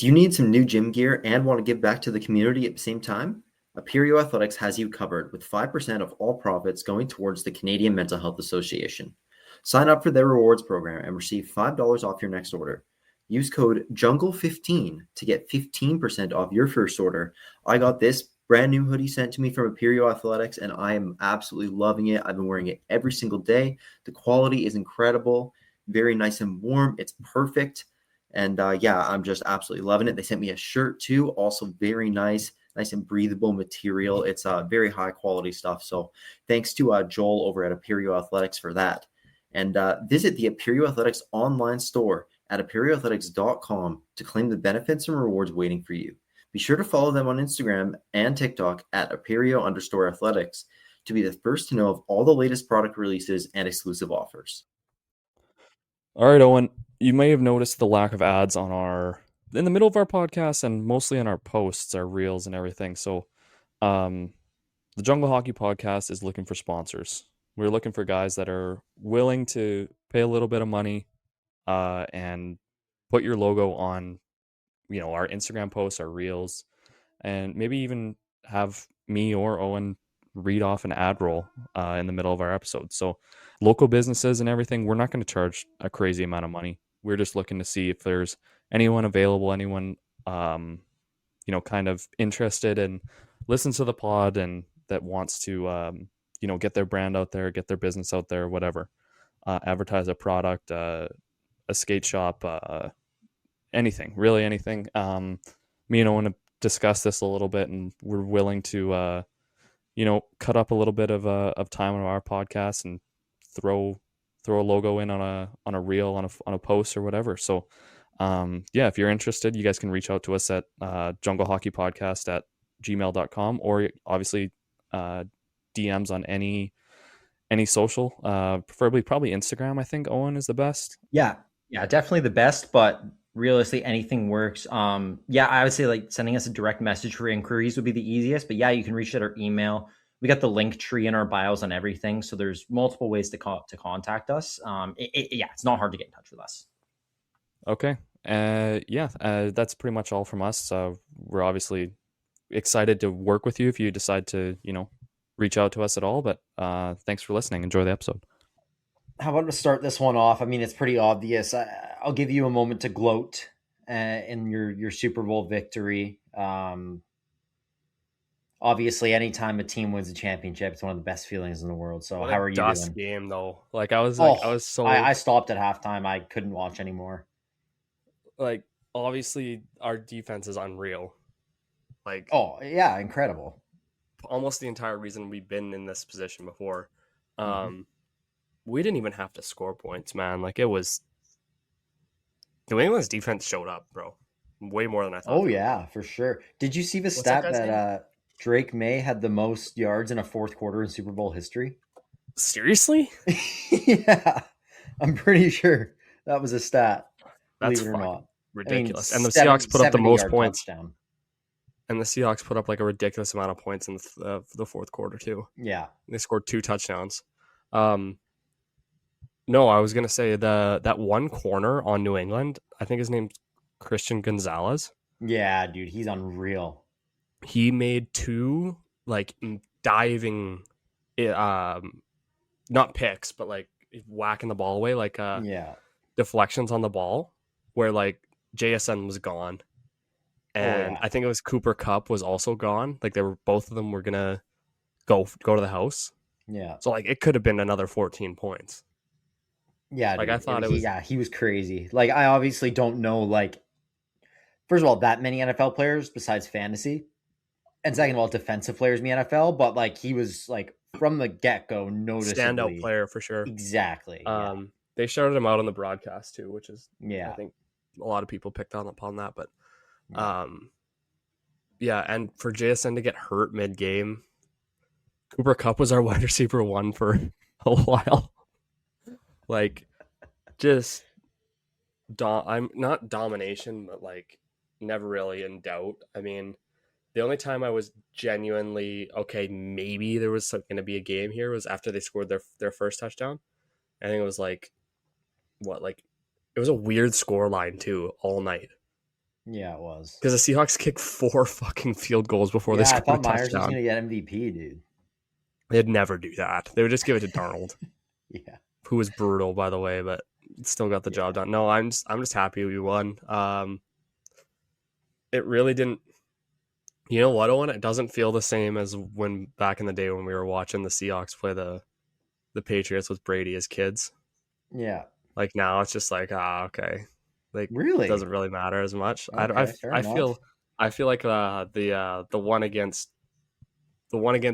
Do you need some new gym gear and want to give back to the community at the same time? Aperio Athletics has you covered with 5% of all profits going towards the Canadian Mental Health Association. Sign up for their rewards program and receive $5 off your next order. Use code JUNGLE15 to get 15% off your first order. I got this brand new hoodie sent to me from Aperio Athletics and I am absolutely loving it. I've been wearing it every single day. The quality is incredible, very nice and warm. It's perfect. And I'm just absolutely loving it. They sent me a shirt too, also very nice and breathable material. It's very high quality stuff. So thanks to Joel over at Aperio Athletics for that. And visit the Aperio Athletics online store at aperioathletics.com to claim the benefits and rewards waiting for you. Be sure to follow them on Instagram and TikTok at Aperio_athletics to be the first to know of all the latest product releases and exclusive offers. All right, Owen, you may have noticed the lack of ads in the middle of our podcast and mostly on our posts, our reels and everything. So the Jungle Hockey Podcast is looking for sponsors. We're looking for guys that are willing to pay a little bit of money and put your logo on, our Instagram posts, our reels, and maybe even have me or Owen read off an ad roll in the middle of our episode. So local businesses and everything, we're not going to charge a crazy amount of money. We're just looking to see if there's anyone available, anyone, kind of interested and listens to the pod and that wants to, get their brand out there, get their business out there, whatever, advertise a product, a skate shop, anything, really anything. Me and Owen have discussed this a little bit and we're willing to, cut up a little bit of time on our podcast and throw a logo in on a reel, on a post or whatever. So if you're interested, you guys can reach out to us at junglehockeypodcast@gmail.com or obviously DMs on any social, preferably probably Instagram. I think Owen is the best. Yeah, definitely the best, but realistically anything works. I would say like sending us a direct message for inquiries would be the easiest, but you can reach out our email. We got the link tree in our bios on everything, so there's multiple ways to contact us. It's not hard to get in touch with us. Okay. That's pretty much all from us. We're obviously excited to work with you if you decide to, reach out to us at all. But thanks for listening. Enjoy the episode. How about to start this one off? I mean, it's pretty obvious. I'll give you a moment to gloat in your Super Bowl victory. Obviously, anytime a team wins a championship, it's one of the best feelings in the world. So, how are you doing? Game though, I stopped at halftime. I couldn't watch anymore. Like, obviously, our defense is unreal. Like, oh yeah, incredible. Almost the entire reason we've been in this position before. We didn't even have to score points, man. Like, it was New England's defense showed up, bro. Way more than I thought. Oh yeah, for sure. Did you see the stat that Drake May had the most yards in a fourth quarter in Super Bowl history? Seriously? Yeah, I'm pretty sure that was a stat. That's believe it or not. Ridiculous. And the Seahawks put up the most points. Touchdown. And the Seahawks put up like a ridiculous amount of points in the fourth quarter too. Yeah, they scored 2 touchdowns. No, I was gonna say that one corner on New England, I think his name's Christian Gonzalez. Yeah, dude, he's unreal. He made 2 like diving, not picks, but like whacking the ball away, like deflections on the ball, where like JSN was gone, and I think it was Cooper Kupp was also gone. Like both of them were gonna go to the house. Yeah. So like it could have been another 14 points. Yeah, like dude, I thought it was. Yeah, he was crazy. Like I obviously don't know. Like, first of all, that many NFL players besides fantasy, and second of all, defensive players in the NFL. But like he was like from the get go, noticeably standout player for sure. Exactly. They shouted him out on the broadcast too, which is I think a lot of people picked upon that, but and for JSN to get hurt mid game, Cooper Kupp was our wide receiver 1 for a while. Like, just I'm not domination, but like never really in doubt. I mean, the only time I was genuinely okay, maybe there was going to be a game here, was after they scored their first touchdown. I think it was like it was a weird score line too all night. Yeah, it was. Because the Seahawks kicked 4 fucking field goals before they Yeah, I scored a thought Myers was touchdown. going to get MVP, dude. They'd never do that. They would just give it to Darnold, Yeah. who was brutal, by the way, but still got the job done. No, I'm just happy we won. It really didn't. You know what, Owen? It doesn't feel the same as when back in the day when we were watching the Seahawks play the Patriots with Brady as kids. Yeah. Like now, it's just like okay, like Really? doesn't really matter as much. Okay, fair I enough. feel like the one against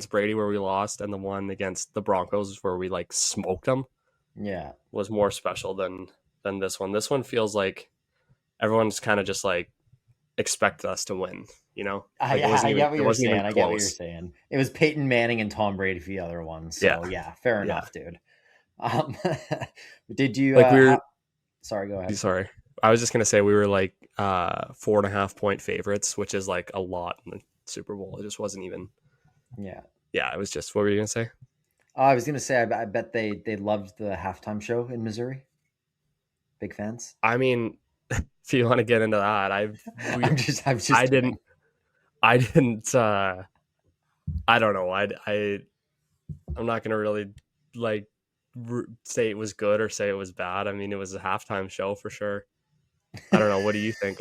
Brady where we lost and the one against the Broncos where we like smoked them Yeah. was more special than this one. This one feels like everyone's kind of just like expected us to win. You know, like I get what it you're wasn't even saying. I get what you're close. saying. It was Peyton Manning and Tom Brady for the other one. So yeah, fair Yeah. enough, dude. Um, did you? Like we were. Sorry, go ahead. Sorry, I was just gonna say we were like 4.5 point favorites, which is like a lot in the Super Bowl. It just wasn't even. Yeah. Yeah, it was just. What were you gonna say? I was gonna say I bet they loved the halftime show in Missouri. Big fans. I mean, if you want to get into that, I'm just. I didn't. I didn't. I don't know. I'm not gonna really like say it was good or say it was bad. I mean, it was a halftime show for sure. I don't know. What do you think?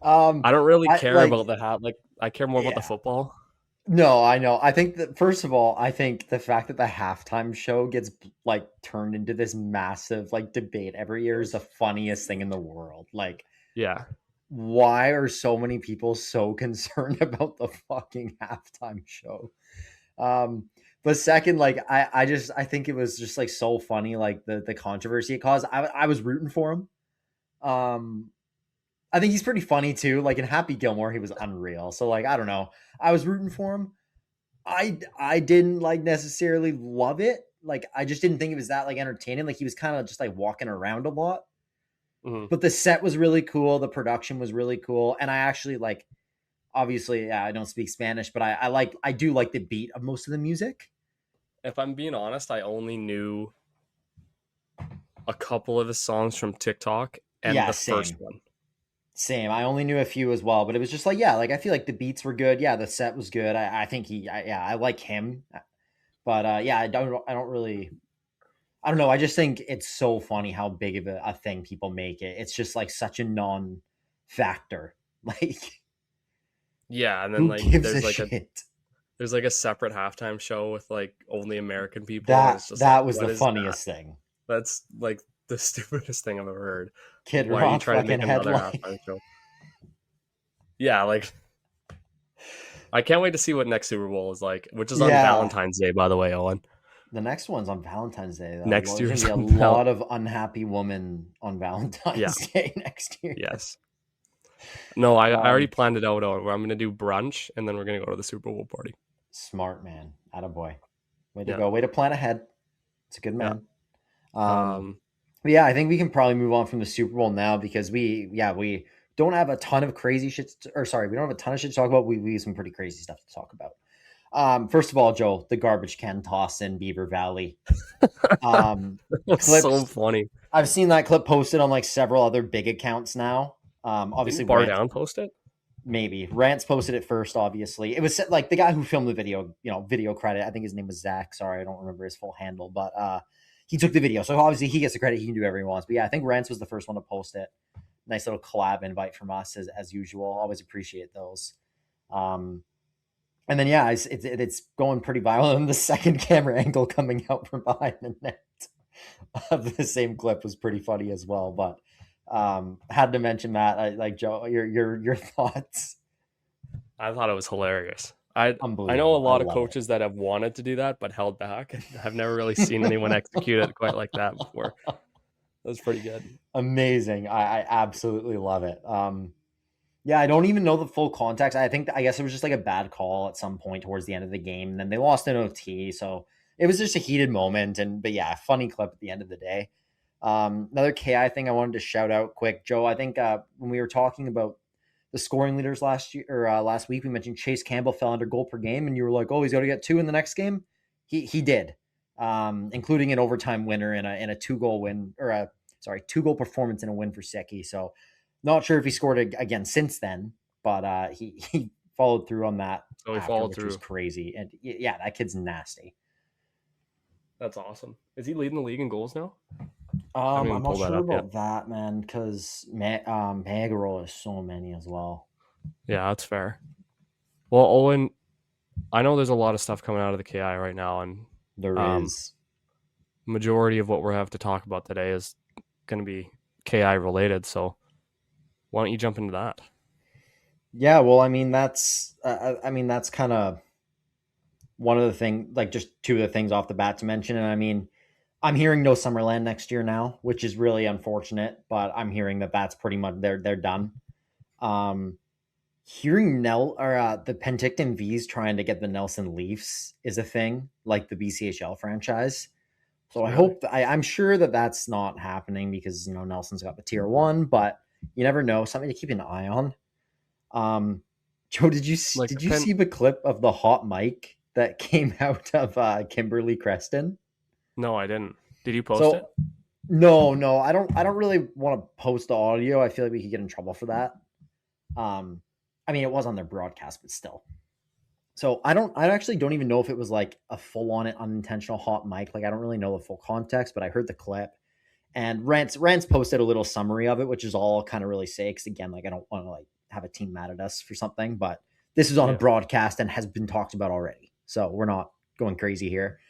I don't really care about the hat. Like, I care more about the football. No, I know. I think that first of all, I think the fact that the halftime show gets like turned into this massive like debate every year is the funniest thing in the world. Like, yeah, why are so many people so concerned about the fucking halftime show? But second, like I think it was just like so funny, like the controversy it caused. I was rooting for him. I think he's pretty funny too. Like in Happy Gilmore, he was unreal. So like I don't know. I was rooting for him. I didn't like necessarily love it. Like I just didn't think it was that like entertaining. Like he was kind of just like walking around a lot. mm-hmm. But the set was really cool. The production was really cool. And I actually like obviously yeah, I don't speak Spanish, but I do like the beat of most of the music. If I'm being honest, I only knew a couple of his songs from TikTok and the first one. Same. I only knew a few as well, but it was just like, yeah, like I feel like the beats were good. Yeah, the set was good. I think I like him. But yeah, I don't know. I just think it's so funny how big of a thing people make it. It's just like such a non-factor. Like, yeah, and then like there's like shit? There's like a separate halftime show with like only American people. That was the funniest thing. That's like the stupidest thing I've ever heard. Kid Why Rock are you trying to make another headline. halftime show? Yeah, like I can't wait to see what next Super Bowl is like, which is on Valentine's Day, by the way, Owen. The next one's on Valentine's Day. Next year's gonna be a lot of unhappy women on Valentine's Day next year. Yes. No, I already planned it out. Where I'm going to do brunch and then we're going to go to the Super Bowl party. Smart man, attaboy. Way to go. Way to plan ahead. It's a good man. But yeah, I think we can probably move on from the Super Bowl now because we don't have a ton of crazy shit. We don't have a ton of shit to talk about. We have some pretty crazy stuff to talk about. First of all, Joe, the garbage can toss in Beaver Valley. That's so funny. I've seen that clip posted on like several other big accounts now. Obviously, Bar Down post it. Maybe Rants posted it first. Obviously, it was like the guy who filmed the video. Video credit. I think his name was Zach. Sorry, I don't remember his full handle, but he took the video, so obviously he gets the credit. He can do whatever he wants. But yeah, I think Rants was the first one to post it. Nice little collab invite from us as usual. Always appreciate those. And then yeah, it's going pretty viral. And the second camera angle coming out from behind the net of the same clip was pretty funny as well. But had to mention that. Like Joe, your thoughts. I thought it was hilarious. I know a lot of coaches that have wanted to do that but held back. I've never really seen anyone execute it quite like that before. That was pretty good. Amazing. I absolutely love it. Yeah, I don't even know the full context. I guess it was just like a bad call at some point towards the end of the game, and then they lost in OT, so it was just a heated moment. But yeah, funny clip at the end of the day. Another KI thing I wanted to shout out quick, Joe. I think when we were talking about the scoring leaders last week, we mentioned Chase Campbell fell under goal per game, and you were like, "Oh, he's got to get 2 in the next game." He did, including an overtime winner and a 2-goal win 2-goal performance and a win for Seki. So Not sure if he scored again since then, but he followed through on that Oh, he after, followed which through. was crazy. And yeah, that kid's nasty. That's awesome. Is he leading the league in goals now? I'm not sure about that, man, because VIJHL is so many as well. Yeah, that's fair. Well, Owen, I know there's a lot of stuff coming out of the KI right now, and There is. majority of what we're have to talk about today is going to be KI related. So why don't you jump into that? Yeah, well, I mean that's kind of one of the things, like just two of the things off the bat to mention. And I mean, I'm hearing no Summerland next year now, which is really unfortunate. But I'm hearing that that's pretty much they're done. Hearing the Penticton V's trying to get the Nelson Leafs is a thing, like the BCHL franchise. So I hope I'm sure that that's not happening because Nelson's got the tier 1, but you never know. Something to keep an eye on. Joe, did you see the clip of the hot mic that came out of Kimberly Creston? No, I didn't. Did you post it? No, I don't really want to post the audio. I feel like we could get in trouble for that. I mean, it was on their broadcast, but still. So I actually don't even know if it was like a full on unintentional hot mic. Like I don't really know the full context, but I heard the clip, and Rance posted a little summary of it, which is all kind of really say. Because again, like I don't want to like have a team mad at us for something, but this is on a broadcast and has been talked about already, so we're not going crazy here.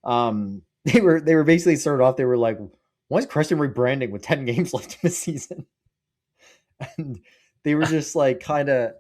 They were basically started off. They were like, "Why is Creston rebranding with 10 games left in the season?" And they were just like kind of.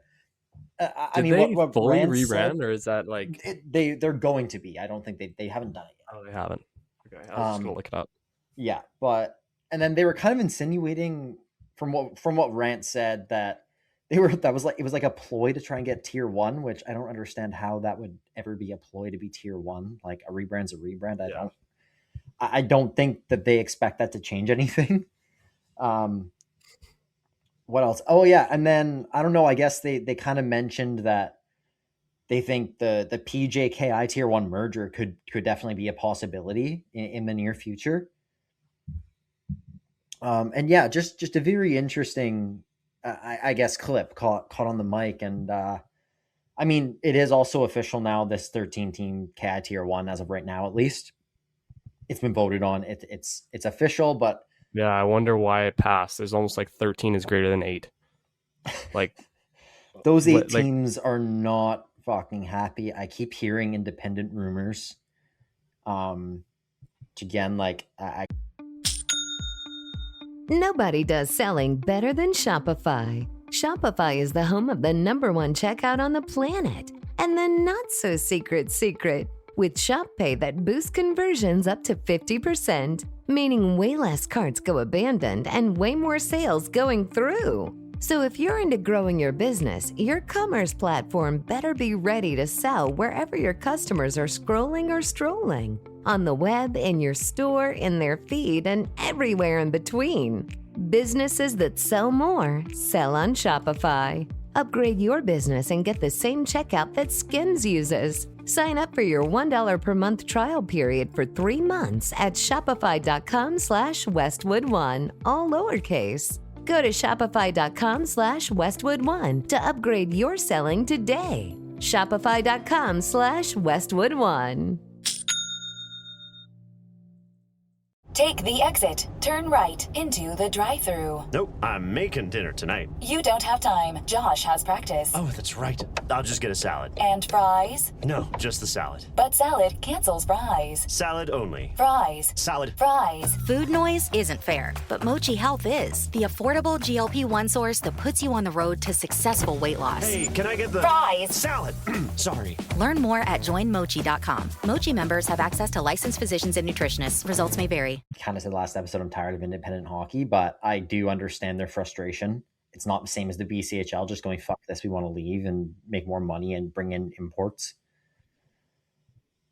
I mean, what fully rebrand, or is that like they're going to be? I don't think they haven't done it yet. Oh, they haven't. Okay, I was just gonna look it up. Yeah, and then they were kind of insinuating from what Rant said that it was like a ploy to try and get tier 1, which I don't understand how that would ever be a ploy to be tier 1. Like a rebrand's a rebrand. I don't think that they expect that to change anything. What else? Oh yeah, and then I don't know. I guess they kind of mentioned that they think the PJKI tier 1 merger could definitely be a possibility in the near future. And yeah, just a very interesting, I guess, clip caught on the mic, and I mean, it is also official now. This 13 team KI tier 1, as of right now, at least, it's been voted on. It's official, but. Yeah, I wonder why it passed. There's almost like 13 is greater than 8. Like those 8 teams are not fucking happy. I keep hearing independent rumors. Again, like Nobody does selling better than Shopify. Shopify is the home of the #1 checkout on the planet, and the not so secret with Shop Pay that boosts conversions up to 50%, meaning way less carts go abandoned and way more sales going through. So if you're into growing your business, your commerce platform better be ready to sell wherever your customers are scrolling or strolling. On the web, in your store, in their feed, and everywhere in between. Businesses that sell more, sell on Shopify. Upgrade your business and get the same checkout that Skims uses. Sign up for your $1 per month trial period for 3 months at shopify.com/Westwood1, all lowercase. Go to shopify.com/Westwood1 to upgrade your selling today. Shopify.com/Westwood1. Take the exit, turn right into the drive-thru. Nope, I'm making dinner tonight. You don't have time. Josh has practice. Oh, that's right. I'll just get a salad. And fries? No, just the salad. But salad cancels fries. Salad only. Fries. Salad. Fries. Food noise isn't fair, but Mochi Health is. The affordable GLP-1 source that puts you on the road to successful weight loss. Hey, can I get the... Fries. Salad. Sorry. Learn more at joinmochi.com. Mochi members have access to licensed physicians and nutritionists. Results may vary. Kind of said last episode, I'm tired of independent hockey, but I do understand their frustration. It's not the same as the BCHL, just going, fuck this, we want to leave and make more money and bring in imports.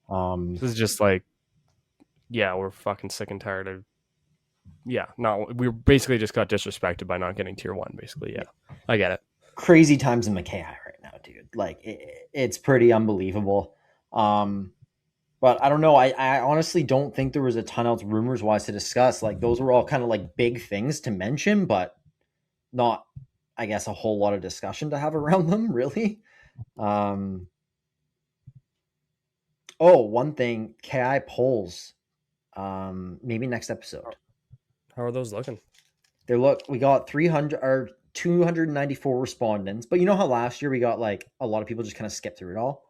This is just like, yeah, we're fucking sick and tired of, we basically just got disrespected by not getting tier 1, basically. Yeah, I get it. Crazy times in KI right now, dude. Like, it's pretty unbelievable. But I don't know. I honestly don't think there was a ton else rumors wise to discuss. Like those were all kind of like big things to mention, but not, I guess, a whole lot of discussion to have around them, really. One thing, KI polls. Maybe next episode. How are those looking? We got 300 or 294 respondents, but you know how last year we got like a lot of people just kind of skipped through it all?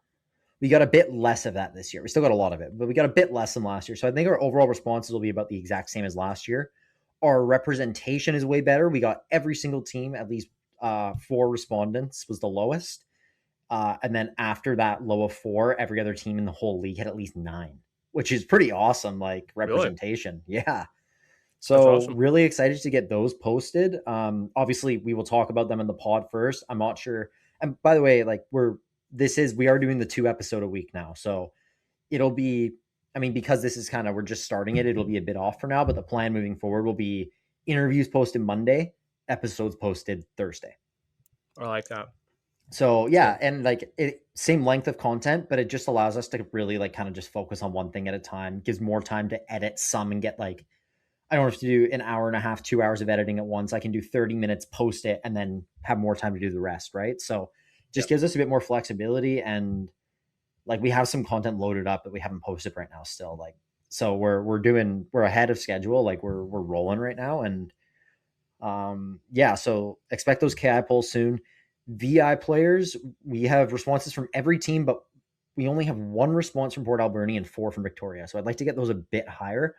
We got a bit less of that this year. We still got a lot of it, but we got a bit less than last year. So I think our overall responses will be about the exact same as last year. Our representation is way better. We got every single team, at least 4 respondents was the lowest. And then after that low of 4, every other team in the whole league had at least 9, which is pretty awesome, like representation. Really? Yeah. So awesome. Really excited to get those posted. Obviously, we will talk about them in the pod first. I'm not sure. And by the way, like we are doing the 2 episode a week now. So it'll be, I mean, because this is we're just starting it, it'll be a bit off for now. But the plan moving forward will be interviews posted Monday, episodes posted Thursday. I like that. So yeah, and like same length of content, but it just allows us to really like kind of just focus on one thing at a time. Gives more time to edit some and get like, I don't have to do an hour and a half, 2 hours of editing at once. I can do 30 minutes, post it, and then have more time to do the rest, right? So just gives us a bit more flexibility, and like we have some content loaded up that we haven't posted right now still. Like, so we're ahead of schedule, like we're rolling right now. And so expect those KI polls soon. VI players, we have responses from every team, but we only have 1 response from Port Alberni and 4 from Victoria. So I'd like to get those a bit higher.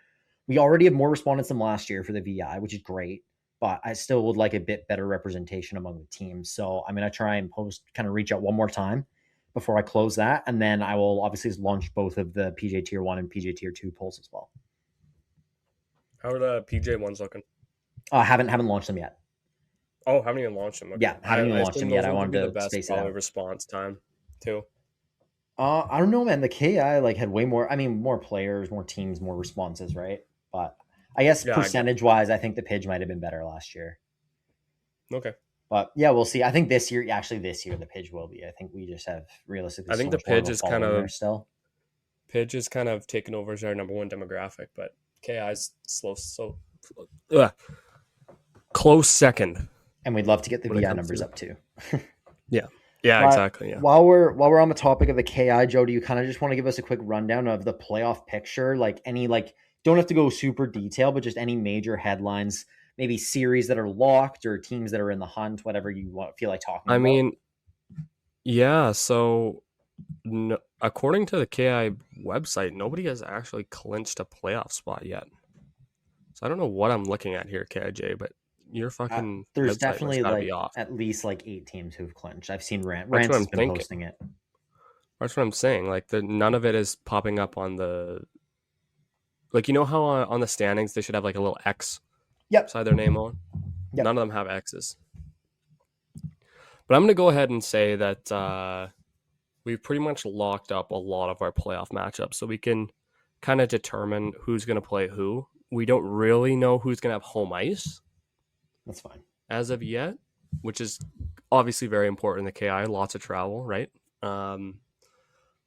We already have more respondents than last year for the VI, which is great, but I still would like a bit better representation among the teams. So I'm going to try and reach out one more time before I close that. And then I will obviously launch both of the PJ Tier 1 and PJ Tier 2 polls as well. How are the PJ ones looking? I haven't launched them yet. Oh, haven't even launched them. Okay. Yeah, haven't even launched them yet. I wanted to space it out. Response time too. I don't know, man. The KI had way more. I mean, more players, more teams, more responses, right? But I guess percentage-wise, I think the PIJ might have been better last year. Okay. But yeah, we'll see. I think this year the PIJ will be. I think we just have realistically. I think the PIJ is kind of still. PIJ is kind of taken over as our number 1 demographic, but KI's close second. And we'd love to get the VI numbers up too. Yeah, exactly. Yeah. While we're on the topic of the KI, Joe, do you kind of just want to give us a quick rundown of the playoff picture? Like any don't have to go super detailed, but just any major headlines, maybe series that are locked or teams that are in the hunt, whatever you feel like talking about. I mean, yeah. So according to the KI website, nobody has actually clinched a playoff spot yet. So I don't know what I'm looking at here, KIJ, but your fucking there's definitely at least 8 teams who've clinched. I've seen Rance has been posting it. That's what I'm saying. Like none of it is popping up on the how on the standings they should have like a little X beside their name on. Yep. None of them have X's. But I'm going to go ahead and say that we've pretty much locked up a lot of our playoff matchups, so we can kind of determine who's going to play who. We don't really know who's going to have home ice. That's fine. As of yet, which is obviously very important in the KI, lots of travel, right?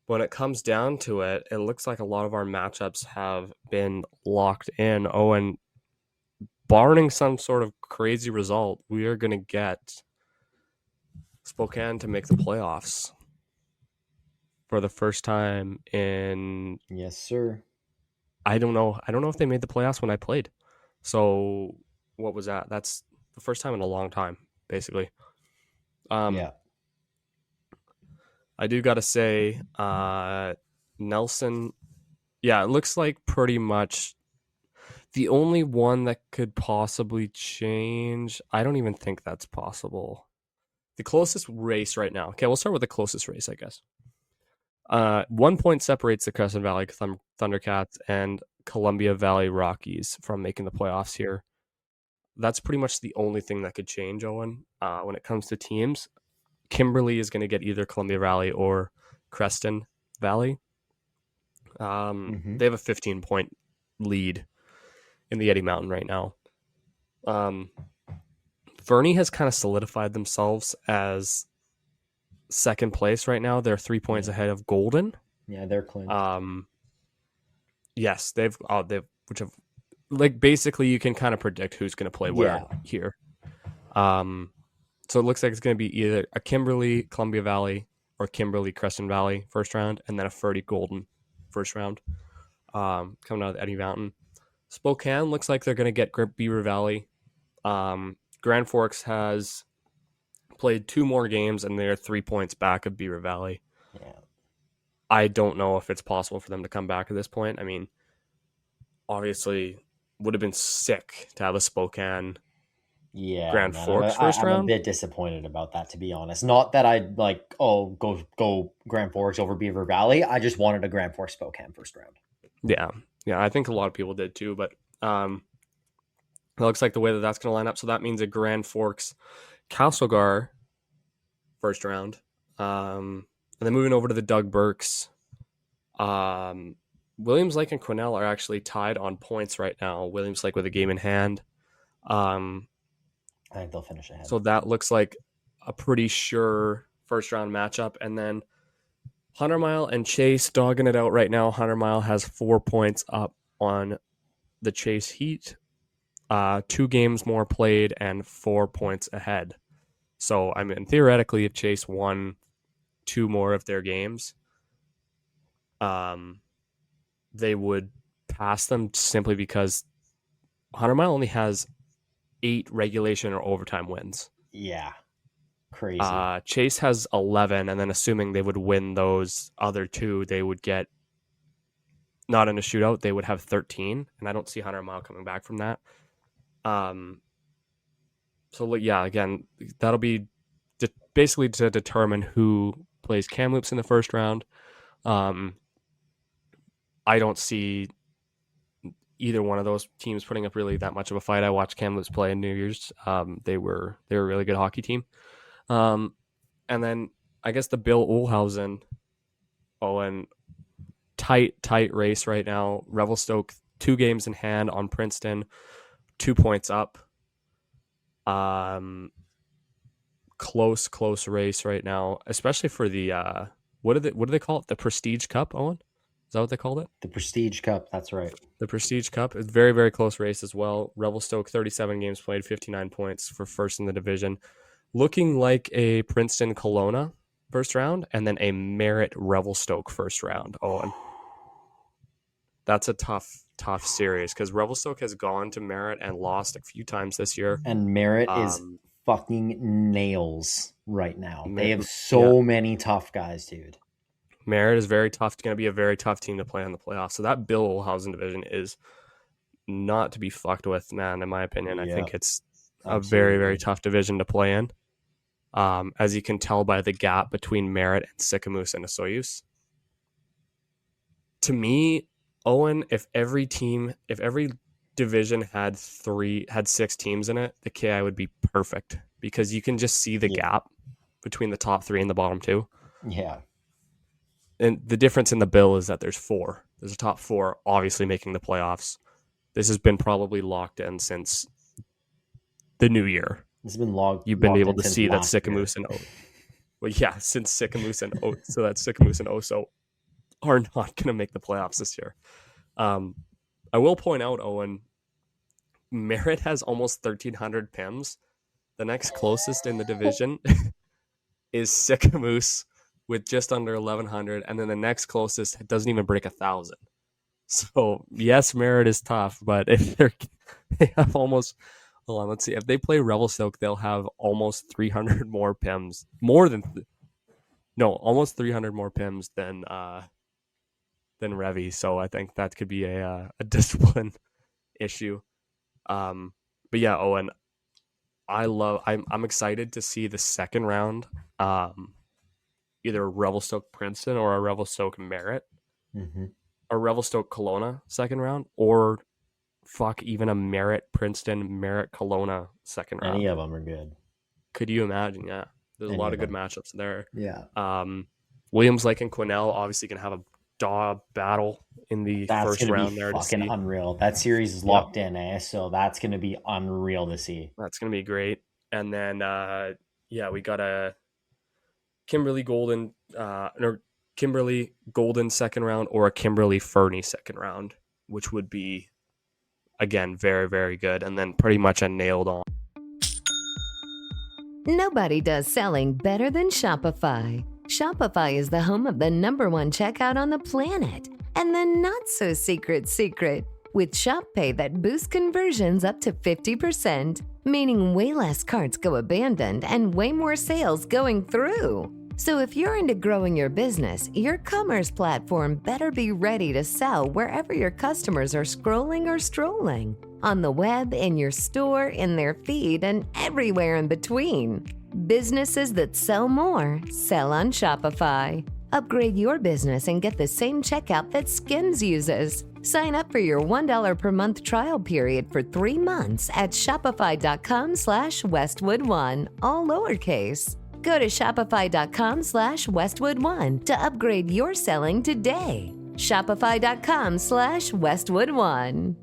When it comes down to it, it looks like a lot of our matchups have been locked in. Oh, and barring some sort of crazy result, we are going to get Spokane to make the playoffs for the first time in... Yes, sir. I don't know if they made the playoffs when I played. So what was that? That's the first time in a long time, basically. Yeah. I do got to say, Nelson, it looks like pretty much the only one that could possibly change. I don't even think that's possible. The closest race right now. Okay, we'll start with the closest race, I guess. 1 point separates the Crescent Valley Thundercats and Columbia Valley Rockies from making the playoffs here. That's pretty much the only thing that could change, Owen. When it comes to teams, Kimberly is going to get either Columbia Valley or Creston Valley. They have a 15-point lead in the Eddie Mountain right now. Fernie has kind of solidified themselves as second place right now. They're 3 points ahead of Golden. Yeah, they're clean. Yes, basically you can kind of predict who's going to play where here. So it looks like it's going to be either a Kimberly Columbia Valley or Kimberly Crescent Valley first round, and then a Ferdy Golden first round coming out of Eddie Mountain. Spokane looks like they're going to get Beaver Valley. Grand Forks has played 2 more games, and they're 3 points back of Beaver Valley. Yeah. I don't know if it's possible for them to come back at this point. I mean, obviously, would have been sick to have a Spokane Grand Forks first round. I'm a bit disappointed about that, to be honest. Not that I'd like, go Grand Forks over Beaver Valley. I just wanted a Grand Forks Spokane first round. Yeah, I think a lot of people did too, but it looks like the way that's going to line up. So that means a Grand Forks Castlegar first round. And then moving over to the Doug Burks. Williams Lake and Quesnel are actually tied on points right now. Williams Lake with a game in hand. I think they'll finish ahead. So that looks like a pretty sure first round matchup. And then 100 Mile and Chase dogging it out right now. 100 Mile has 4 points up on the Chase Heat. 2 games more played and 4 points ahead. So, I mean, theoretically, if Chase won 2 more of their games, they would pass them simply because 100 Mile only has 8 regulation or overtime wins. Yeah. Crazy. Chase has 11, and then assuming they would win those other 2, they would get, not in a shootout, they would have 13, and I don't see 100 Mile coming back from that. So yeah, again, that'll be basically to determine who plays Kamloops in the first round. I don't see either one of those teams putting up really that much of a fight. I watched Kamloops play in New Year's. They were a really good hockey team. And then I guess the Bill Olhausen, and tight race right now. Revelstoke 2 games in hand on Princeton, 2 points up. Close race right now, especially for the what do they call it? The Prestige Cup, Owen? Is that what they called it? The Prestige Cup, that's right. The Prestige Cup is very, very close race as well. Revelstoke 37 games played, 59 points for first in the division. Looking like a Princeton Kelowna first round, and then a Merritt Revelstoke first round, Owen. That's a tough series because Revelstoke has gone to Merritt and lost a few times this year. And Merritt is fucking nails right now. They have so many tough guys, dude. Merritt is very tough. It's going to be a very tough team to play in the playoffs. So that Bill Olhausen division is not to be fucked with, man, in my opinion. I think it's a very, very tough division to play in. As you can tell by the gap between Merritt and Sicamous and Osoyoos. To me, Owen, if every division had 6 teams in it, the KI would be perfect because you can just see the gap between the top 3 and the bottom 2. Yeah. And the difference in the bill is that there's 4. There's a top 4 obviously making the playoffs. This has been probably locked in since the new year. It's been You've been able to see that Sicamous and since Sicamous and so that Sicamous and Oso are not going to make the playoffs this year. I will point out, Owen, Merritt has almost 1,300 PIMs. The next closest in the division is Sicamous with just under 1,100, and then the next closest doesn't even break 1,000. So yes, Merritt is tough, but if they have almost, hold on, let's see, if they play Revelstoke, they'll have almost 300 more PIMs, almost 300 more PIMs than Revy. So I think that could be a discipline issue. But yeah, Owen, I'm excited to see the second round. Either a Revelstoke Princeton or a Revelstoke Merritt, or Revelstoke Kelowna second round, or even a Merritt Princeton, Merritt Kelowna second round. Any of them are good. Could you imagine? Yeah, there's a lot of good matchups there. Yeah. Williams Lake and Quesnel obviously gonna have a dog battle in the first round there. That's gonna be fucking unreal. That series is locked in, so that's gonna be unreal to see. That's gonna be great. And then we got a Kimberly Golden second round or a Kimberly Fernie second round, which would be, again, very, very good. And then pretty much a nailed on. Nobody does selling better than Shopify. Shopify is the home of the #1 checkout on the planet. And the not-so-secret with Shop Pay that boosts conversions up to 50%, meaning way less carts go abandoned and way more sales going through. So if you're into growing your business, your commerce platform better be ready to sell wherever your customers are scrolling or strolling. On the web, in your store, in their feed, and everywhere in between. Businesses that sell more, sell on Shopify. Upgrade your business and get the same checkout that Skims uses. Sign up for your $1 per month trial period for 3 months at shopify.com/Westwood1, all lowercase. Go to shopify.com/Westwood1 to upgrade your selling today. Shopify.com/Westwood1.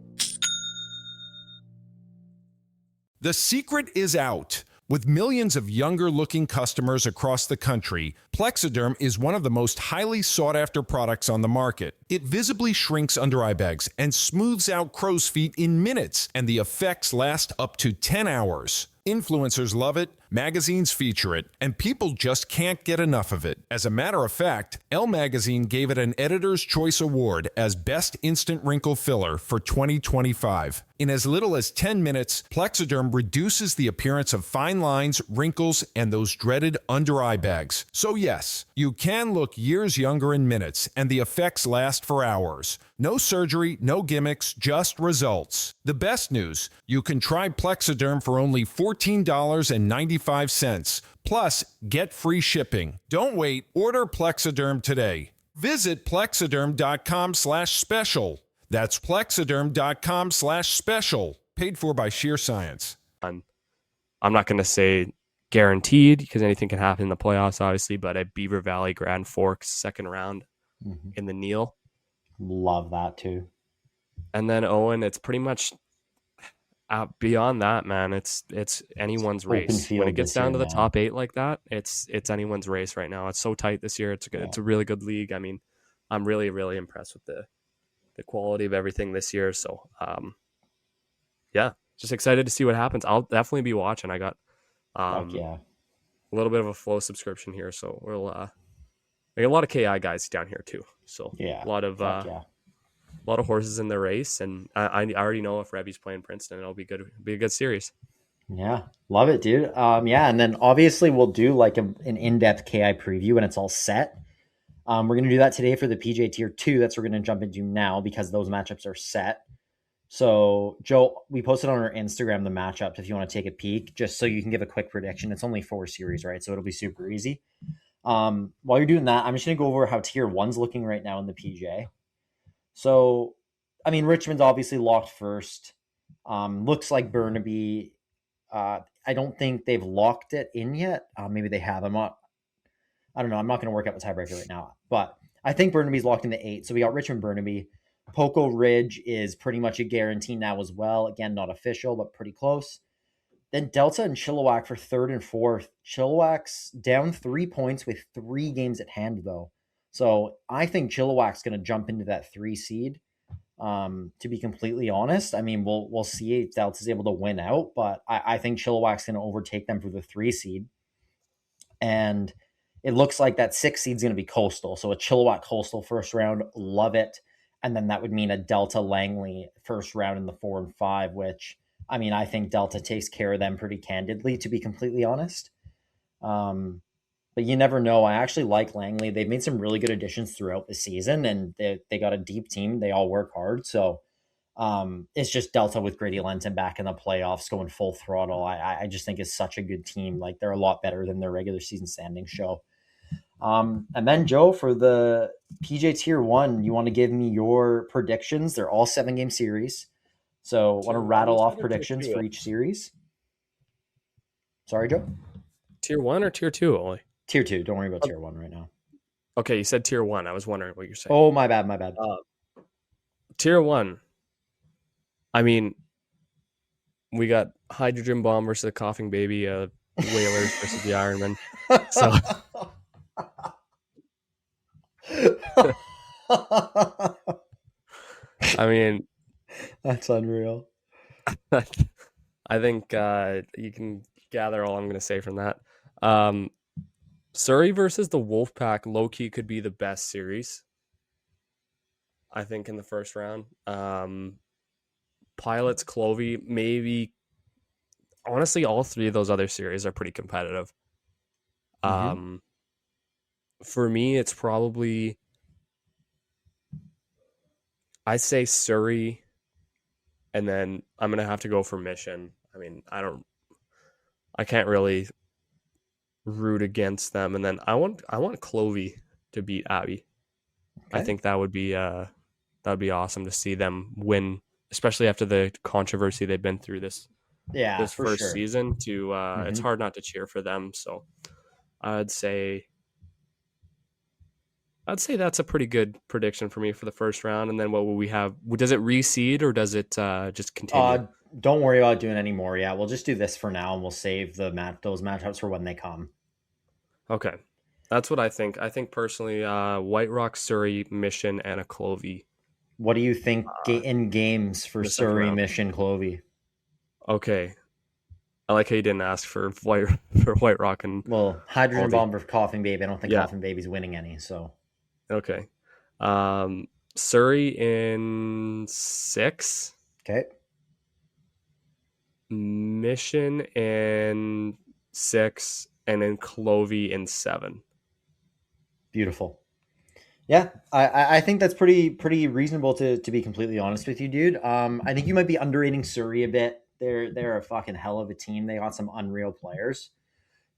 The secret is out. With millions of younger-looking customers across the country, Plexiderm is one of the most highly sought-after products on the market. It visibly shrinks under eye bags and smooths out crow's feet in minutes, and the effects last up to 10 hours. Influencers love it, magazines feature it, and people just can't get enough of it. As a matter of fact, Elle Magazine gave it an Editor's Choice Award as Best Instant Wrinkle Filler for 2025. In as little as 10 minutes, Plexiderm reduces the appearance of fine lines, wrinkles, and those dreaded under-eye bags. So yes, you can look years younger in minutes, and the effects last for hours. No surgery, no gimmicks, just results. The best news, you can try Plexiderm for only $14.95. Plus, get free shipping. Don't wait. Order Plexiderm today. Visit plexiderm.com/special. That's plexiderm.com/special. Paid for by Sheer Science. I'm not going to say guaranteed because anything can happen in the playoffs, obviously, but at Beaver Valley, Grand Forks, second round in the Neil. Love that too. And then Owen, it's pretty much beyond that, man. It's anyone's race. When it gets down to the top 8 like that, it's anyone's race right now. It's so tight this year. It's a really good league. I mean, I'm really, really impressed with the quality of everything this year. So, just excited to see what happens. I'll definitely be watching. I got a little bit of a Flow subscription here, so we'll we got a lot of KI guys down here too. So a lot of horses in the race, and I already know if Rebby's playing Princeton, it'll be good. It'll be a good series. Yeah, love it, dude. And then obviously we'll do like an in-depth KI preview when it's all set. We're gonna do that today for the PJ Tier 2. That's what we're gonna jump into now because those matchups are set. So Joe, we posted on our Instagram the matchups if you want to take a peek, just so you can give a quick prediction. It's only 4 series, right? So it'll be super easy. While you're doing that, I'm just going to go over how Tier 1's looking right now in the PJ. So, I mean, Richmond's obviously locked first. Looks like Burnaby. I don't think they've locked it in yet. Maybe they have. I don't know. I'm not going to work out the tiebreaker right now. But I think Burnaby's locked into 8. So we got Richmond, Burnaby. Poco Ridge is pretty much a guarantee now as well. Again, not official, but pretty close. Then Delta and Chilliwack for 3rd and 4th. Chilliwack's down 3 points with 3 games at hand, though. So I think Chilliwack's going to jump into that 3 seed. To be completely honest, I mean, we'll see if Delta's able to win out, but I think Chilliwack's going to overtake them for the 3 seed. And it looks like that 6 seed's going to be Coastal. So a Chilliwack Coastal first round, love it. And then that would mean a Delta Langley first round in the 4 and 5, which, I mean, I think Delta takes care of them pretty candidly, to be completely honest. But you never know. I actually like Langley. They've made some really good additions throughout the season, and they got a deep team. They all work hard. So it's just Delta with Grady Lenton back in the playoffs going full throttle. I just think it's such a good team. Like, they're a lot better than their regular season standings show. And then, Joe, for the PJ Tier 1, you want to give me your predictions? They're all 7-game series. So want to rattle off predictions for each series? Sorry, Joe? Tier 1 or Tier 2 only? Tier 2. Don't worry about Tier 1 right now. Okay, you said Tier 1. I was wondering what you're saying. Oh, my bad. Tier 1. I mean, we got Hydrogen Bomb versus the Coughing Baby, Whalers versus the Ironman. So... I mean, that's unreal. I think you can gather all I'm going to say from that. Surrey versus the Wolfpack low-key could be the best series, I think, in the first round. Pilots, Clovey, maybe. Honestly, all three of those other series are pretty competitive. For me, it's probably, I say Surrey, and then I'm going to have to go for Mission. I mean, I can't really root against them, and then I want Clovey to beat Abbey. Okay. I think that would be awesome to see them win, especially after the controversy they've been through this first season. It's hard not to cheer for them. So I'd say that's a pretty good prediction for me for the first round. And then what will we have? Does it reseed or does it just continue? Don't worry about doing any more. Yeah, we'll just do this for now, and we'll save those matchups for when they come. Okay, that's what I think. I think personally, White Rock, Surrey, Mission, and a Clovey. What do you think in games for Surrey, Mission, Clovey? Okay, I like how you didn't ask for White Rock and Hydrogen Clovey. Bomb for Coughing Baby. I don't think Coughing Baby's winning any. So okay, Surrey in 6. Okay. Mission in 6, and then Clovey in 7. Beautiful. Yeah, I think that's pretty reasonable to be completely honest with you, dude. I think you might be underrating Surrey a bit. They're a fucking hell of a team. They got some unreal players,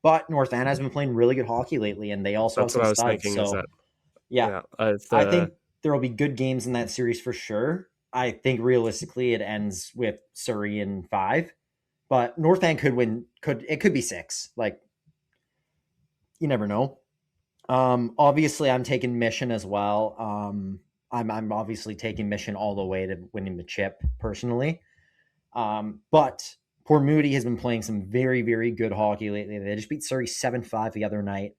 but North End has been playing really good hockey lately, and they also That's have what some I was studs. thinking. So is yeah, I think there will be good games in that series for sure. I think realistically it ends with Surrey in 5, but North End could win. It could be 6. Like, you never know. Obviously I'm taking Mission as well. I'm obviously taking Mission all the way to winning the chip personally. But poor Moody has been playing some very, very good hockey lately. They just beat Surrey 7-5 the other night.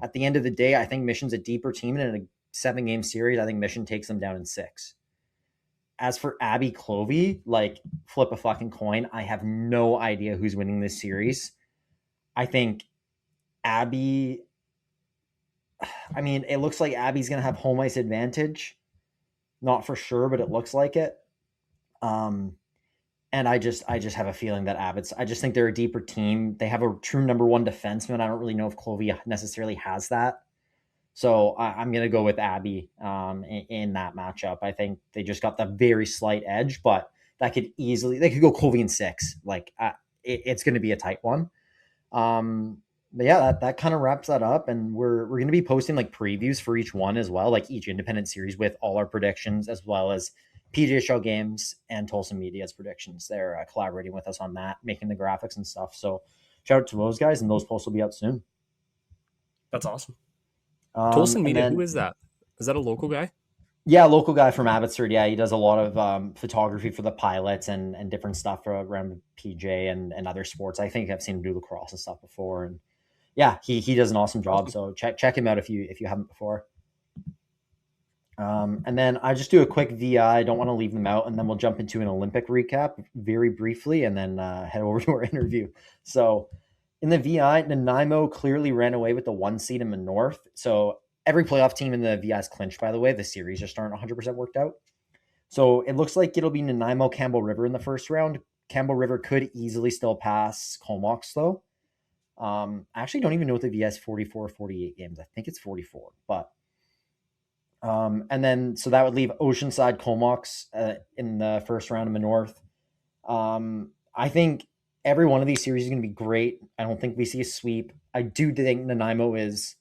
At the end of the day, I think Mission's a deeper team, and in a 7-game series, I think Mission takes them down in 6. As for Abbey Clovey, like, flip a fucking coin. I have no idea who's winning this series. I think Abbey, I mean, it looks like Abbey's going to have home ice advantage. Not for sure, but it looks like it. And I just have a feeling that I just think they're a deeper team. They have a true number 1 defenseman. I don't really know if Clovey necessarily has that. So I'm going to go with Abbey in that matchup. I think they just got the very slight edge, but they could go Clovey in 6. Like, it's going to be a tight one. But yeah, that kind of wraps that up. And we're going to be posting like previews for each one as well, like each independent series with all our predictions, as well as PJHL games and Tulsa Media's predictions. They're collaborating with us on that, making the graphics and stuff. So shout out to those guys, and those posts will be out soon. That's awesome. Tulsa Media, who is that? Is that a local guy? Yeah, local guy from Abbotsford. Yeah, he does a lot of photography for the pilots and different stuff around PJ and other sports. I think I've seen him do lacrosse and stuff before. And yeah, he does an awesome job. So check him out if you haven't before. And then I just do a quick VI. I don't want to leave them out, and then we'll jump into an Olympic recap very briefly, and then head over to our interview. So in the VI, Nanaimo clearly ran away with the 1 seed in the North. So every playoff team in the VI is clinched, by the way. The series just aren't 100% worked out. So it looks like it'll be Nanaimo, Campbell River in the first round. Campbell River could easily still pass Comox, though. I actually don't even know if the VI is 44 or 48 games. I think it's 44, but and then so that would leave Oceanside, Comox in the first round in the North. I think every one of these series is going to be great. I don't think we see a sweep. I do think Nanaimo is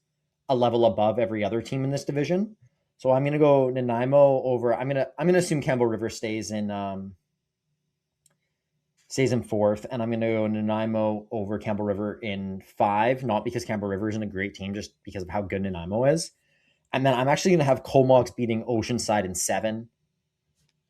a level above every other team in this division. So I'm going to go Nanaimo over. I'm going to assume Campbell River stays in 4th, and I'm going to go Nanaimo over Campbell River in 5, not because Campbell River isn't a great team, just because of how good Nanaimo is. And then I'm actually going to have Comox beating Oceanside in 7.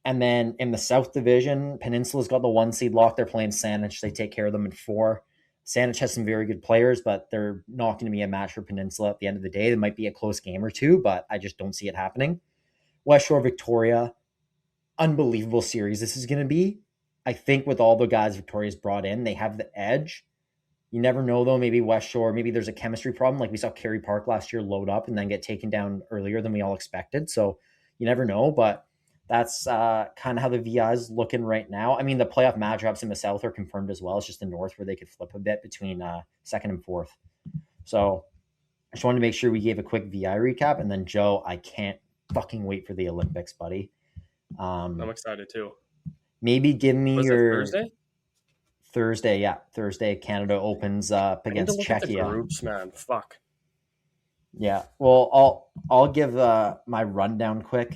And then in the South Division, Peninsula's got the 1 seed lock. They're playing Saanich. They take care of them in 4. Saanich has some very good players, but they're not going to be a match for Peninsula at the end of the day. There might be a close game or two, but I just don't see it happening. West Shore, Victoria, unbelievable series this is going to be. I think with all the guys Victoria's brought in, they have the edge. You never know, though. Maybe West Shore, maybe there's a chemistry problem. Like we saw Kerry Park last year load up and then get taken down earlier than we all expected. So you never know, but that's kind of how the VI is looking right now. I mean, the playoff matchups in the South are confirmed as well. It's just the North where they could flip a bit between second and fourth. So I just wanted to make sure we gave a quick VI recap. And then, Joe, I can't fucking wait for the Olympics, buddy. I'm excited too. Maybe give me Was your... it Thursday? Thursday, yeah. Thursday, Canada opens up against Czechia. At the Czechia. groups, man. Fuck. Yeah. Well, I'll give my rundown quick.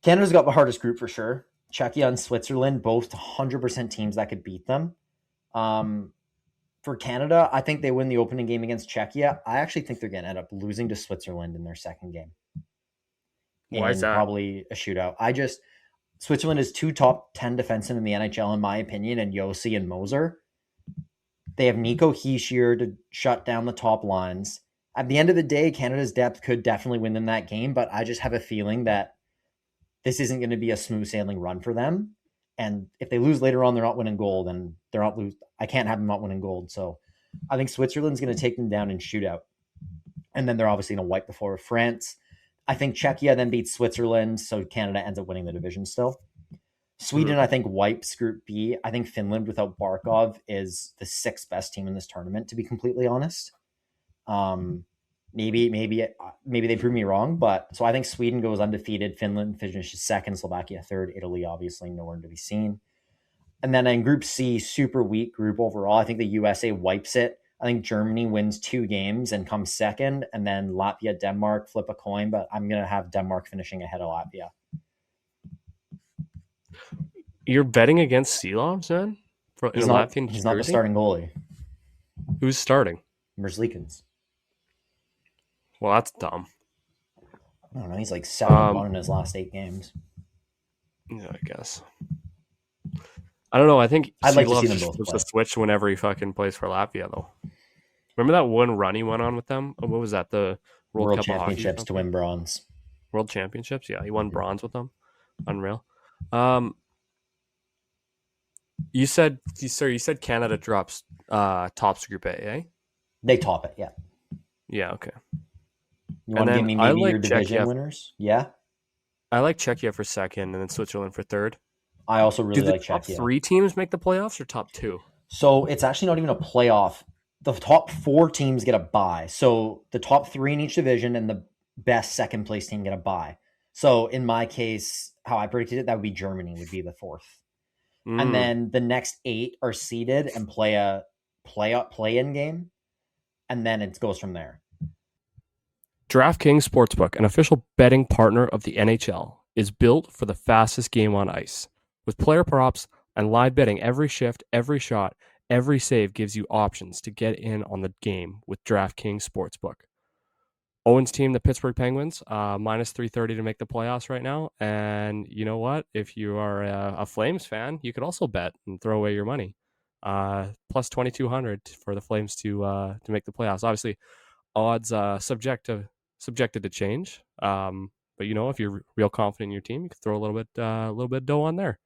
Canada's got the hardest group for sure. Czechia and Switzerland, both 100% teams that could beat them. For Canada, I think they win the opening game against Czechia. I actually think they're going to end up losing to Switzerland in their second game. Why is that? Probably a shootout. Switzerland is 2 top 10 defensemen in the NHL, in my opinion, and Yossi and Moser. They have Nico Hischier to shut down the top lines. At the end of the day, Canada's depth could definitely win them that game, but I just have a feeling that this isn't going to be a smooth sailing run for them. And if they lose later on, they're not winning gold, and I can't have them not winning gold. So I think Switzerland's going to take them down in shootout. And then they're obviously going to wipe the floor with France. I think Czechia then beats Switzerland, so Canada ends up winning the division still. Sweden, I think, wipes Group B. I think Finland without Barkov is the 6th best team in this tournament, to be completely honest. Maybe they prove me wrong, but so I think Sweden goes undefeated. Finland finishes 2nd, Slovakia 3rd, Italy obviously nowhere to be seen. And then in Group C, super weak group overall. I think the USA wipes it. I think Germany wins 2 games and comes 2nd, and then Latvia, Denmark flip a coin, but I'm going to have Denmark finishing ahead of Latvia. You're betting against Seelovs, man? He's not the starting goalie. Who's starting? Merzlikins. Well, that's dumb. I don't know. He's like 7-1 in his last 8 games. Yeah, I guess. I don't know. I think I'd like to see Seelovs them both flips play. the switch whenever he fucking plays for Latvia, though. Remember that one run he went on with them? What was that? The World Cup Championships of to win bronze. World Championships? Yeah, he won bronze with them. Unreal. You said Canada drops tops Group A, eh? They top it, yeah. Yeah, okay. You want to give me maybe your division winners? Yeah. I like Czechia for 2nd and then Switzerland for 3rd. I also really like top Czechia. 3 teams make the playoffs or top 2? So it's actually not even a playoff. The top 4 teams get a bye. So the top 3 in each division and the best second place team get a bye. So in my case, how I predicted it, that would be Germany would be the 4th. And then the next 8 are seeded and play a play-in game. And then it goes from there. DraftKings Sportsbook, an official betting partner of the NHL, is built for the fastest game on ice. With player props and live betting, every shift, every shot, every save gives you options to get in on the game with DraftKings Sportsbook. Owen's team, the Pittsburgh Penguins, minus 330 to make the playoffs right now. And you know what? If you are a Flames fan, you could also bet and throw away your money. Plus 2,200 for the Flames to make the playoffs. Obviously, odds subjected to change. But you know, if you're real confident in your team, you can throw a little bit of dough on there.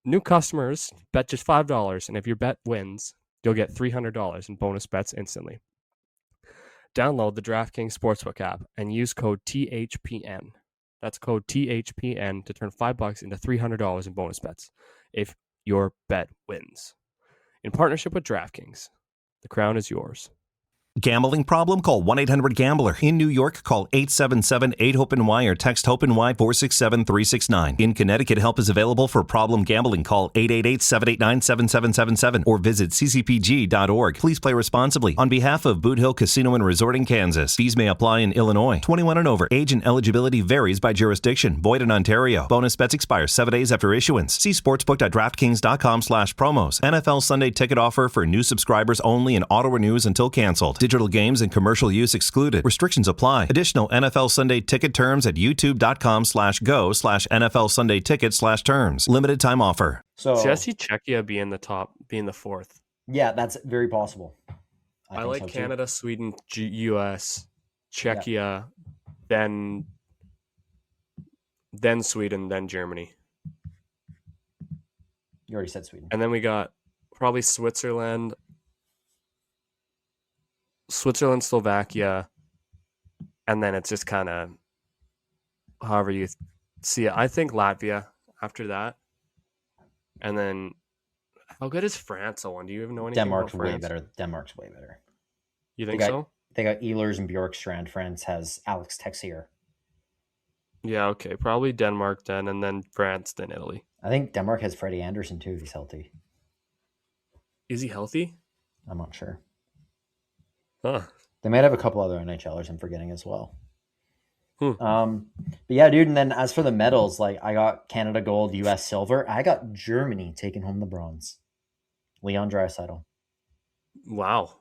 New customers bet just $5, and if your bet wins, you'll get $300 in bonus bets instantly. Download the DraftKings Sportsbook app and use code THPN. That's code THPN to turn $5 into $300 in bonus bets if your bet wins. In partnership with DraftKings, the crown is yours. Gambling problem? Call 1-800-GAMBLER. In New York, call 877-8-HOPE-NY or text HOPE-NY 467-369. In Connecticut, help is available for problem gambling. Call 888-789-7777 or visit ccpg.org. Please play responsibly. On behalf of Boot Hill Casino and Resort in Kansas, fees may apply in Illinois. 21 and over. Age and eligibility varies by jurisdiction. Void in Ontario. Bonus bets expire 7 days after issuance. See sportsbook.draftkings.com/promos. NFL Sunday ticket offer for new subscribers only and auto renews until canceled. Digital games and commercial use excluded. Restrictions apply. Additional NFL Sunday ticket terms at youtube.com/go/NFL Sunday ticket/terms. Limited time offer. So See, I see Czechia being the 4th. Yeah, that's very possible. I like Canada, Sweden, US, Czechia, then Sweden, then Germany. You already said Sweden. And then we got probably Switzerland, Slovakia, and then it's just kind of however you see it. I think Latvia after that, and then how good is France? Owen, do you even know anything Denmark's about way France? better. Denmark's way better. You think got, so? They got Ehlers and Bjorkstrand. France has Alex Texier. Yeah, okay. Probably Denmark then, and then France, then Italy. I think Denmark has Freddie Anderson too if he's healthy. Is he healthy? I'm not sure. Huh. They might have a couple other NHLers I'm forgetting as well. Hmm. But yeah, dude. And then as for the medals, like I got Canada gold, US silver. I got Germany taking home the bronze. Leon Draisaitl. Wow.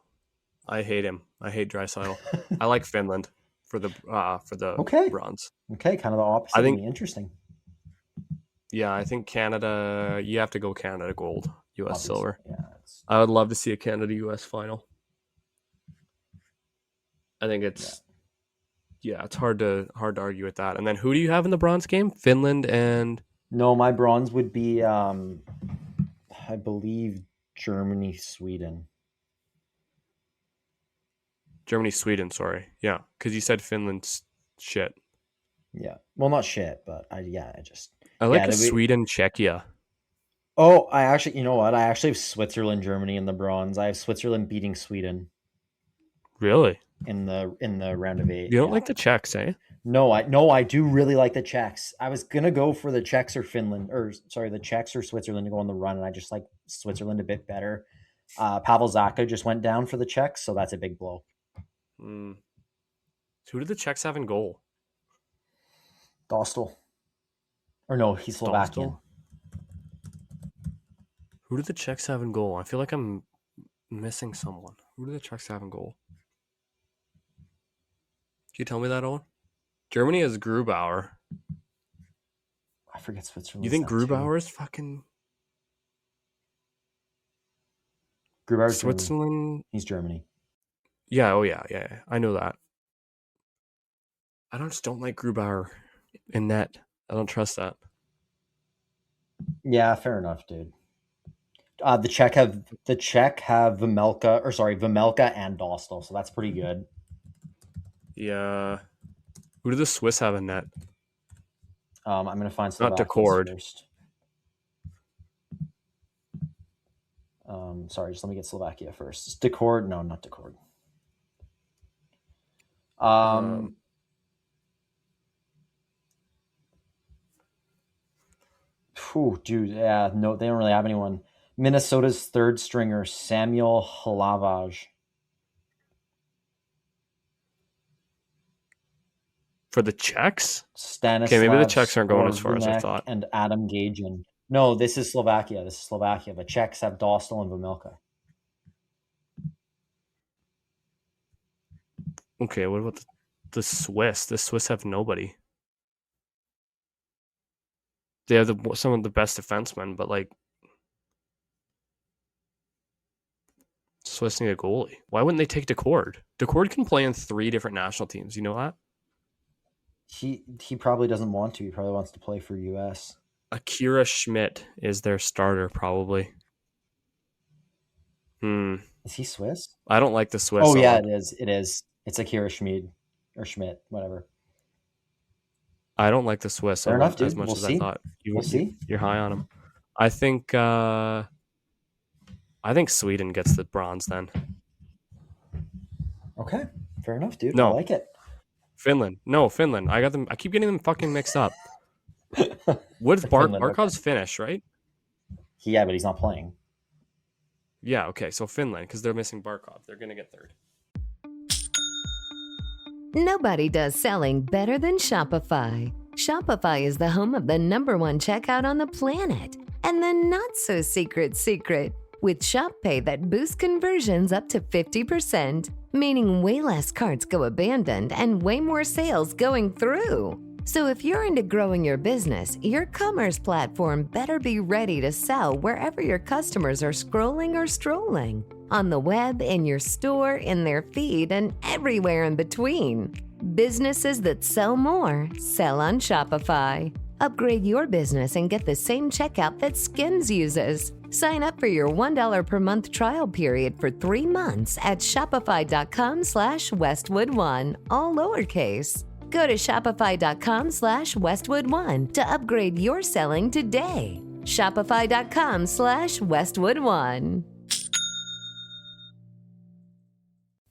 I hate him. I hate Draisaitl. I like Finland for the Okay. bronze. Okay, kind of the opposite. I think- of me. Interesting. Yeah, I think Canada. You have to go Canada gold, US Obviously, silver. Yeah. I would love to see a Canada US final. I think it's it's hard to argue with that. And then who do you have in the bronze game? Finland and No, my bronze would be I believe Germany, Sweden. Sweden. Sorry, yeah, because you said Finland's shit. Yeah. Well, not shit, but I like Yeah, a Sweden Czechia. Oh, I actually, you know what? I actually have Switzerland, Germany in the bronze. I have Switzerland beating Sweden Really? in the round of 8. You don't like the Czechs, eh? No, I do really like the Czechs. I was gonna go for the Czechs or the Czechs or Switzerland to go on the run, and I just like Switzerland a bit better. Pavel Zacha just went down for the Czechs, so that's a big blow. Mm. Who did the Czechs have in goal? Dostal. Or no, he's Slovakian. Dostal? Who did the Czechs have in goal? I feel like I'm missing someone. Who did the Czechs have in goal? Can you tell me that, Owen? Germany has Grubauer. I forget Switzerland. You think Grubauer is fucking Grubauer's Switzerland? Germany. He's Germany. Yeah, oh yeah. I know that. I just don't like Grubauer in net. I don't trust that. Yeah, fair enough, dude. The Czech have Vejmelka and Dostal, so that's pretty good. Yeah. Who do the Swiss have in net? I'm gonna find Not Slovakians Decord. first. Sorry, just let me get Slovakia first. It's Decord? No, not Decord. Dude, yeah, no, they don't really have anyone. Minnesota's third stringer, Samuel Hlavage. For the Czechs? Stanislav Okay, maybe the Czechs aren't going as far as I Korvanek thought. And Adam Gagin. No, this is Slovakia. The Czechs have Dostal and Vejmelka. Okay, what about the Swiss? The Swiss have nobody. They have some of the best defensemen, but like Swiss need a goalie. Why wouldn't they take Decord? Decord can play in 3 different national teams. You know that? He probably doesn't want to. He probably wants to play for US. Akira Schmidt is their starter, probably. Is he Swiss? I don't like the Swiss. Oh yeah, it is. It's Akira Schmid or Schmidt, whatever. I don't like the Swiss Fair enough, dude. as much We'll as see. I thought. We'll see. You're high on them. I think Sweden gets the bronze then. Okay, fair enough, dude. No. I like it. Finland. No, Finland. I got them. I keep getting them fucking mixed up. What's Finland, Barkov's finish, right? Yeah, but he's not playing. Yeah, okay. So Finland, because they're missing Barkov. They're going to get third. Nobody does selling better than Shopify. Shopify is the home of the #1 checkout on the planet. And the not-so-secret secret, with Shop Pay that boosts conversions up to 50%, meaning way less carts go abandoned and way more sales going through. So if you're into growing your business, your commerce platform better be ready to sell wherever your customers are scrolling or strolling. On the web, in your store, in their feed, and everywhere in between. Businesses that sell more, sell on Shopify. Upgrade your business and get the same checkout that Skims uses. Sign up for your $1 per month trial period for 3 months at shopify.com/Westwood1, all lowercase. Go to shopify.com/Westwood1 to upgrade your selling today. Shopify.com/Westwood1.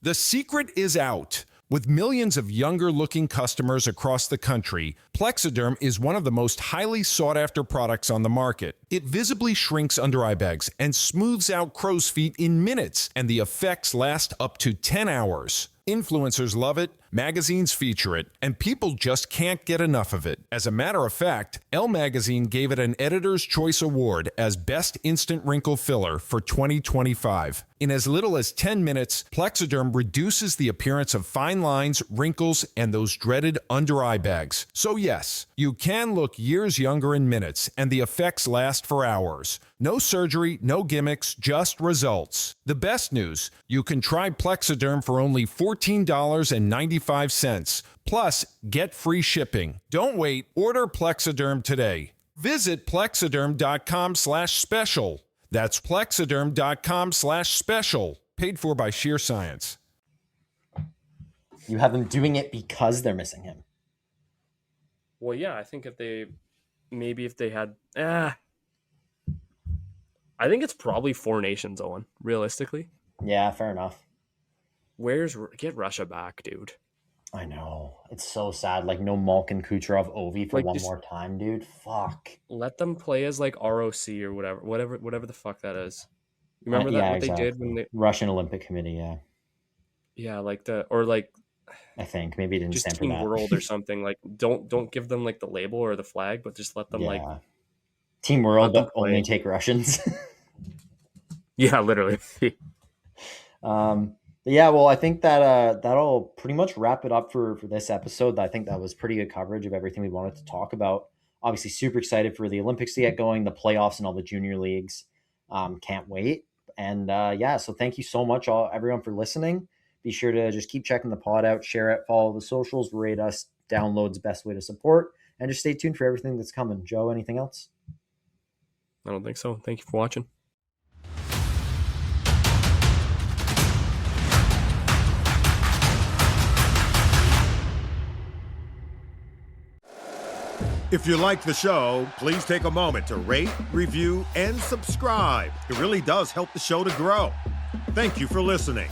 The secret is out. With millions of younger-looking customers across the country, Plexiderm is one of the most highly sought-after products on the market. It visibly shrinks under-eye bags and smooths out crow's feet in minutes, and the effects last up to 10 hours. Influencers love it, magazines feature it, and people just can't get enough of it. As a matter of fact, Elle Magazine gave it an Editor's Choice Award as Best Instant Wrinkle Filler for 2025. In as little as 10 minutes, Plexiderm reduces the appearance of fine lines, wrinkles, and those dreaded under-eye bags. So yes, you can look years younger in minutes, and the effects last for hours. No surgery, no gimmicks, just results. The best news, you can try Plexiderm for only $14.95. Plus, get free shipping. Don't wait. Order Plexiderm today. Visit plexiderm.com/special. That's plexiderm.com/special. Paid for by Sheer Science. You have them doing it because they're missing him. Well, yeah, I think if they had... I think it's probably 4 nations, Owen, realistically. Yeah, fair enough. Get Russia back, dude. I know. It's so sad. Like, no Malkin, Kucherov, Ovi for Like, one just more time, dude. Fuck. Let them play as like ROC or whatever the fuck that is. You remember that what exactly. they did when they Russian Olympic Committee, yeah. Yeah, like I think maybe it didn't just stand for Team that. World or something. Like don't give them like the label or the flag, but just let them like Team World, let them but only play. take Russians. Yeah, literally. Yeah, well, I think that that'll pretty much wrap it up for this episode. I think that was pretty good coverage of everything we wanted to talk about. Obviously, super excited for the Olympics to get going, the playoffs and all the junior leagues. Can't wait. And so thank you so much, everyone, for listening. Be sure to just keep checking the pod out, share it, follow the socials, rate us, download's best way to support, and just stay tuned for everything that's coming. Joe, anything else? I don't think so. Thank you for watching. If you like the show, please take a moment to rate, review, and subscribe. It really does help the show to grow. Thank you for listening.